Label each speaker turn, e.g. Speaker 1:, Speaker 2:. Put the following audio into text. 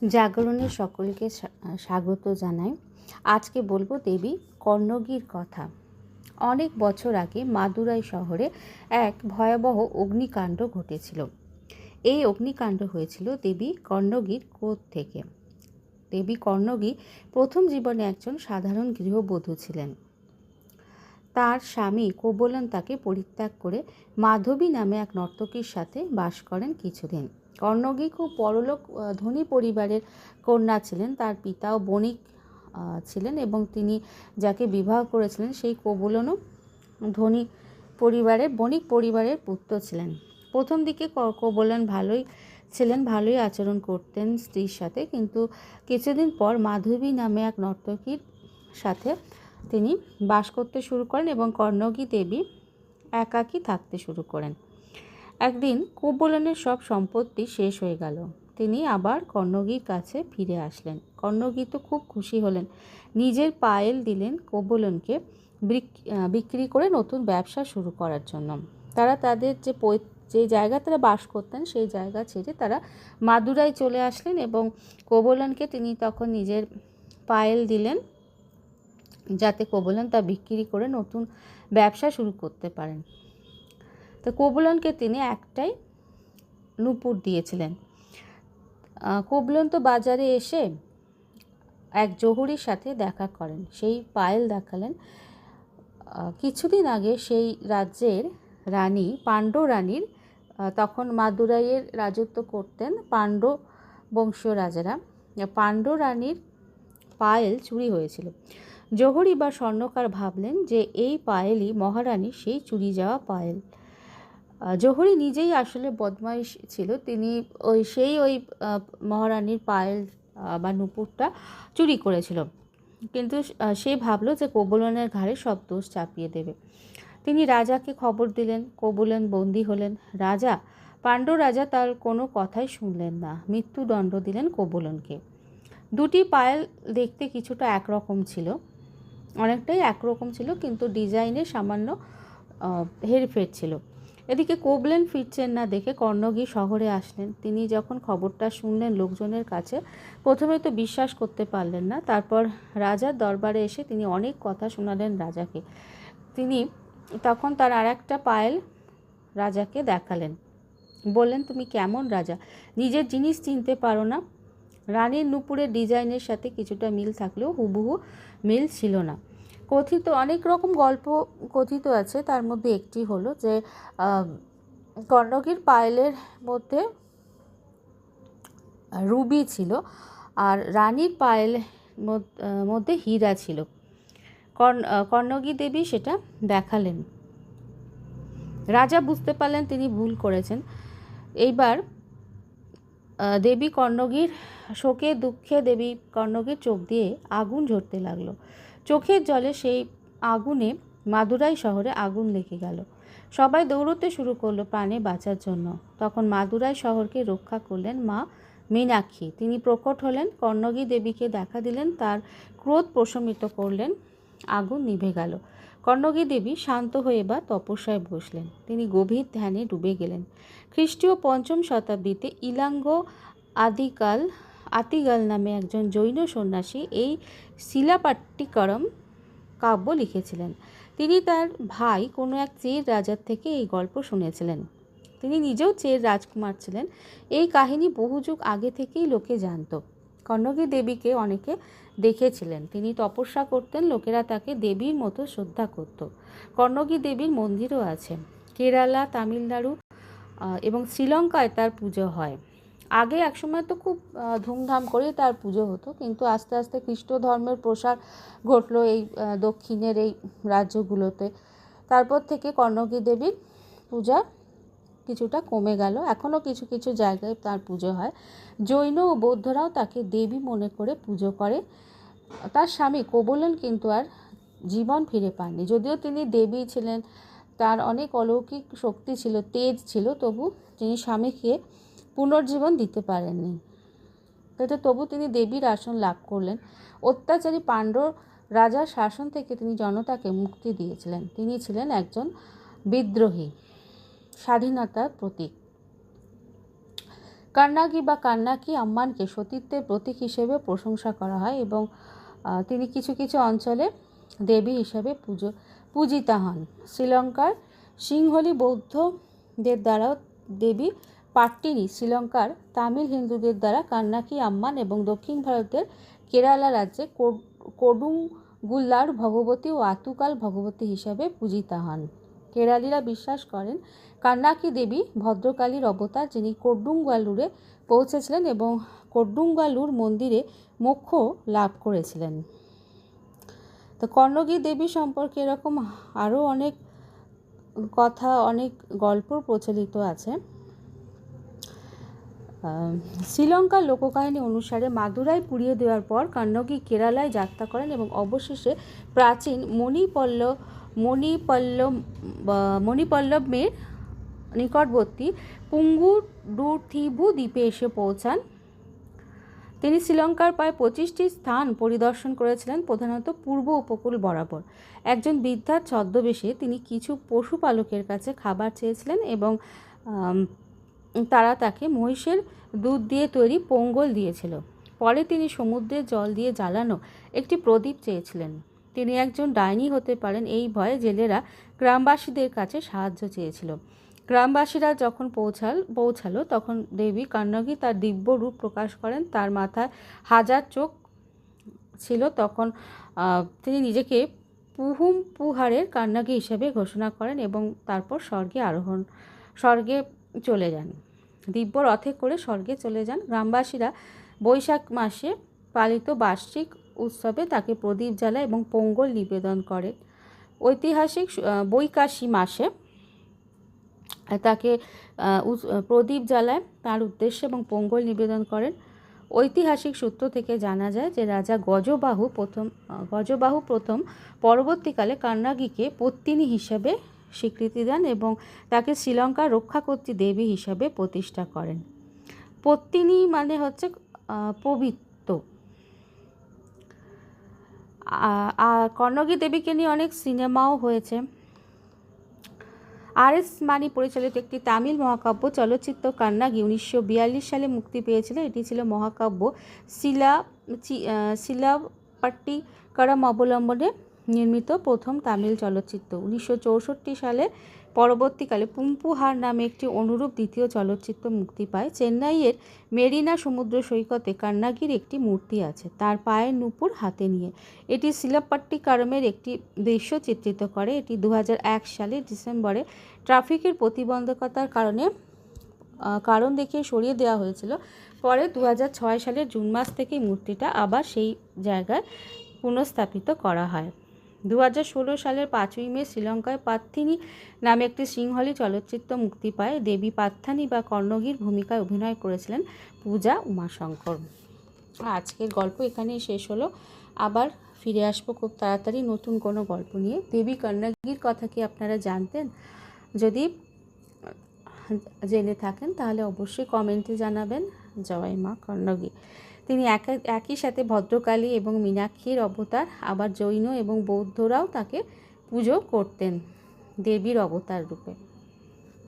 Speaker 1: জাগরণের সকলকে স্বাগত জানাই। আজকে বলবো দেবী কর্ণগীর কথা। অনেক বছর আগে মাদুরাই শহরে এক ভয়াবহ অগ্নিকাণ্ড ঘটেছিল। এই অগ্নিকাণ্ড হয়েছিল দেবী কর্ণগীর ক্রোধ থেকে। দেবী কর্ণগী প্রথম জীবনে একজন সাধারণ গৃহবধূ ছিলেন। তার স্বামী কোবলন তাকে পরিত্যাগ করে মাধবী নামে এক নর্তকীর সাথে বাস করেন কিছুদিন। কর্ণগী খুব বড়লোক ধনী পরিবারের কন্যা ছিলেন। তার পিতাও বণিক ছিলেন এবং তিনি যাকে বিবাহ করেছিলেন সেই কোবলনও ধনী বণিক পরিবারের পুত্র ছিলেন। প্রথম দিকে কোবলন ভালোই আচরণ করতেন স্ত্রীর সাথে, কিন্তু কিছুদিন পর মাধবী নামে এক নর্তকীর সাথে তিনি বাস করতে শুরু করেন এবং কর্ণগী দেবী একাকী থাকতে শুরু করেন। একদিন কোবলনের সব সম্পত্তি শেষ হয়ে গেল। তিনি আবার কর্ণগীর কাছে ফিরে আসলেন। কর্ণগী তো খুব খুশি হলেন, নিজের পায়েল দিলেন কোবলনকে বিক্রি করে নতুন ব্যবসা শুরু করার জন্য। তারা তাদের যে জায়গা তারা বাস করতেন সেই জায়গা ছেড়ে তারা মাদুরায় চলে আসলেন এবং কোবলনকে তিনি তখন নিজের পায়েল দিলেন যাতে কোবলন তা বিক্রি করে নতুন ব্যবসা শুরু করতে পারেন। তো কোবলনকে তিনি একটাই নূপুর দিয়েছিলেন। কোবলন তো বাজারে এসে এক জহুরির সাথে দেখা করেন, সেই পায়েল দেখালেন। কিছুদিন আগে সেই রাজ্যের রানী পাণ্ড্য রানীর, তখন মাদুরাইয়ের রাজত্ব করতেন পাণ্ড্য বংশীয় রাজারা, পাণ্ড্য রানীর পায়েল চুরি হয়েছিল। জহুরি বা স্বর্ণকার ভাবলেন যে এই পায়েলই মহারানীর সেই চুরি যাওয়া পায়েল। জহুরি নিজেই আসলে বদমাইশ ছিল, তিনি ওই মহারানীর পায়েল বা নূপুরটা চুরি করেছিল, কিন্তু সে ভাবলো যে কোবলনের ঘাড়ে সব দোষ চাপিয়ে দেবে। তিনি রাজাকে খবর দিলেন, কোবলন বন্দী হলেন। পাণ্ড্য রাজা তার কোনো কথাই শুনলেন না, মৃত্যুদণ্ড দিলেন কোবলনকে। দুটি পায়েল দেখতে কিছুটা অনেকটাই একরকম ছিল, কিন্তু ডিজাইনে সামান্য হেরফের ছিল। এদিকে কোবলন ফিরছেন না দেখে কর্ণগী শহরে আসলেন। তিনি যখন খবরটা শুনলেন লোকজনের কাছে, প্রথমে তো বিশ্বাস করতে পারলেন না। তারপর রাজার দরবারে এসে তিনি অনেক কথা শোনালেন রাজাকে। তিনি তখন তার আর একটা পায়েল রাজাকে দেখালেন, বললেন, তুমি কেমন রাজা, নিজের জিনিস চিনতে পারো না? রানীর নূপুরের ডিজাইনের সাথে কিছুটা মিল থাকলেও হুবহু মিল ছিল না। অনেক রকম গল্প কথিত আছে, তার মধ্যে একটি হলো যে কর্ণগীর পায়েলের মধ্যে রুবি ছিল আর রানীর পায়েলের মধ্যে হীরা ছিল। কর্ণগী দেবী সেটা দেখালেন। রাজা বুঝতে পারলেন তিনি ভুল করেছেন। এইবার দেবী কর্ণগীর শোকে দুঃখে দেবী কর্ণগীর চোখ দিয়ে আগুন ঝরতে লাগলো। চোখের জলে সেই আগুনে মাদুরাই শহরে আগুন লেগে গেল। সবাই দৌড়তে শুরু করলো প্রাণে বাঁচার জন্য। তখন মাদুরাই শহরকে রক্ষা করলেন মা মীনাক্ষী। তিনি প্রকট হলেন, কর্ণগী দেবীকে দেখা দিলেন, তার ক্রোধ প্রশমিত করলেন, আগুন নিভে গেল। কর্ণগী দেবী শান্ত হয়ে বা তপস্যায় বসলেন। তিনি গভীর ধ্যানে ডুবে গেলেন। খ্রিস্টীয় ৫ম শতাব্দীতে ইলাঙ্গ আতিগাল নামে একজন জৈন সন্ন্যাসী এই শিলাপাট্টিকরম কাব্য লিখেছিলেন। তিনি তার ভাই কোনো এক চের রাজার থেকে এই গল্প শুনেছিলেন। তিনি নিজেও চের রাজকুমার ছিলেন। এই কাহিনী বহু যুগ আগে থেকেই লোকে জানত। কর্ণগী দেবীকে অনেকে দেখেছিলেন। তিনি তপস্যা করতেন, লোকেরা তাকে দেবীর মতো শ্রদ্ধা করত। কর্ণগী দেবীর মন্দিরও আছে। কেরালা, তামিলনাড়ু এবং শ্রীলঙ্কায় তার পুজো হয়। আগে একসময় তো খুব ধুমধাম করে তার পুজো হতো, কিন্তু আস্তে আস্তে খ্রিস্ট ধর্মের প্রসার ঘটলো এই দক্ষিণের এই রাজ্যগুলোতে। তারপর থেকে কর্ণগী দেবীর পূজা কিছুটা কমে গেল। এখনও কিছু কিছু জায়গায় তার পুজো হয়। জৈন ও বৌদ্ধরাও তাকে দেবী মনে করে পুজো করে। তার স্বামী কোবলন কিন্তু আর জীবন ফিরে পাননি। যদিও তিনি দেবী ছিলেন, তার অনেক অলৌকিক শক্তি ছিল, তেজ ছিল, তবু তিনি স্বামীকে পুনর্জীবন দিতে পারেননি। তবু তিনি দেবীর আসন লাভ করলেন। অত্যাচারী পাণ্ড্য রাজার শাসন থেকে তিনি জনতাকে মুক্তি দিয়েছিলেন। তিনি ছিলেন একজন বিদ্রোহী, স্বাধীনতার প্রতীক। কান্নাগি বা কান্নাকি আম্মানকে সতীত্বের প্রতীক হিসেবে প্রশংসা করা হয় এবং তিনি কিছু কিছু অঞ্চলে দেবী হিসেবে পূজিতা হন। শ্রীলঙ্কার সিংহলি বৌদ্ধদের দ্বারাও দেবী পাট্টিনি, শ্রীলঙ্কার তামিল হিন্দুদের দ্বারা কান্নাকি আম্মান এবং দক্ষিণ ভারতের কেরালা রাজ্যে কোডুঙ্গুল্লার ভগবতী ও আতুকাল ভগবতী হিসাবে পূজিতা হন। কেরালিরা বিশ্বাস করেন কান্নাকি দেবী ভদ্রকালীর অবতার, যিনি কোডুঙ্গালুরে পৌঁছেছিলেন এবং কোডুঙ্গালুর মন্দিরে মোক্ষ লাভ করেছিলেন। তো কর্ণগী দেবী সম্পর্কে এরকম আরও অনেক কথা, অনেক গল্প প্রচলিত আছে। শ্রীলঙ্কার লোককাহিনী অনুসারে মাদুরাই পুড়িয়ে দেওয়ার পর কর্ণগী কেরালায় যাত্রা করেন এবং অবশেষে প্রাচীন মণিপল্লবের নিকটবর্তী পুঙ্গুডুথিভু দ্বীপে এসে পৌঁছান। তিনি শ্রীলঙ্কার প্রায় 25টি স্থান পরিদর্শন করেছিলেন, প্রধানত পূর্ব উপকূল বরাবর। একজন বৃদ্ধার ছদ্মবেশে তিনি কিছু পশুপালকের কাছে খাবার চেয়েছিলেন এবং তারা তাকে মহিষের দুধ দিয়ে তৈরি পোঙ্গল দিয়েছিল। পরে তিনি সমুদ্রের জল দিয়ে জ্বালানো একটি প্রদীপ চেয়েছিলেন। তিনি একজন ডাইনি হতে পারেন এই ভয়ে জেলেরা গ্রামবাসীদের কাছে সাহায্য চেয়েছিল। গ্রামবাসীরা যখন পৌঁছালো তখন দেবী কর্ণগী তার দিব্য রূপ প্রকাশ করেন। তার মাথায় 1000 চোখ ছিল। তখন তিনি নিজেকে পুহারের কর্ণগী হিসেবে ঘোষণা করেন এবং তারপর স্বর্গে চলে যান। দিব্য রথে করে স্বর্গে চলে যান। গ্রামবাসীরা বৈশাখ মাসে পালিত বার্ষিক উৎসবে তাকে প্রদীপ জ্বালায় এবং পোঙ্গল নিবেদন করে। ঐতিহাসিক বৈকাশী মাসে তাকে প্রদীপ জ্বালায় তার উদ্দেশ্যে এবং পোঙ্গল নিবেদন করেন। ঐতিহাসিক সূত্র থেকে জানা যায় যে রাজা গজবাহু প্রথম পরবর্তীকালে কর্ণগীকে পত্তিনী হিসাবে স্বীকৃতি দেন এবং তাকে শ্রীলঙ্কার রক্ষাকর্ত্রী দেবী হিসাবে প্রতিষ্ঠা করেন। পত্তিনী মানে হচ্ছে পবিত্র। কর্ণগী দেবীকে নিয়ে অনেক সিনেমাও হয়েছে। আর.এস. মানি পরিচালিত একটি তামিল মহাকাব্য চলচ্চিত্র কর্ণগী 1942 সালে মুক্তি পেয়েছিল। এটি ছিল মহাকাব্য শিলাপট্টিকরম অবলম্বনে নির্মিত প্রথম তামিল চলচ্চিত্র। 1964 সালে পরবর্তীকালে পুম্পুহার নামে একটি অনুরূপ দ্বিতীয় চলচ্চিত্র মুক্তি পায়। চেন্নাইয়ের মেরিনা সমুদ্র সৈকতে কর্ণগীর একটি মূর্তি আছে, তার পায়ের নূপুর হাতে নিয়ে। এটি শিলাপট্টিকরমের একটি দৃশ্য চিত্রিত করে। এটি 2001 সালের ডিসেম্বরে ট্রাফিকের প্রতিবন্ধকতার কারণ দেখিয়ে সরিয়ে দেওয়া হয়েছিল। পরে 2006 সালের জুন মাস থেকে মূর্তিটা আবার সেই জায়গায় পুনঃস্থাপিত করা হয়। 2016 সালের 5ই মে শ্রীলঙ্কায় পাত্থিনী নামে একটি সিংহলি চলচ্চিত্র মুক্তি পায়। দেবী পাত্থানী বা কর্ণগীর ভূমিকায় অভিনয় করেছিলেন পূজা উমাশঙ্কর। আজকের গল্প এখানেই শেষ হলো। আবার ফিরে আসবো খুব তাড়াতাড়ি নতুন কোনো গল্প নিয়ে। দেবী কর্ণগীর কথা কি আপনারা জানতেন? যদি জেনে থাকেন তাহলে অবশ্যই কমেন্টে জানাবেন। জয় মা কর্ণগী। তিনি একই সাথে ভদ্রকালী এবং মীনাক্ষীর অবতার। আবার জৈন এবং বৌদ্ধরাও তাকে পুজো করতেন দেবীর অবতার রূপে।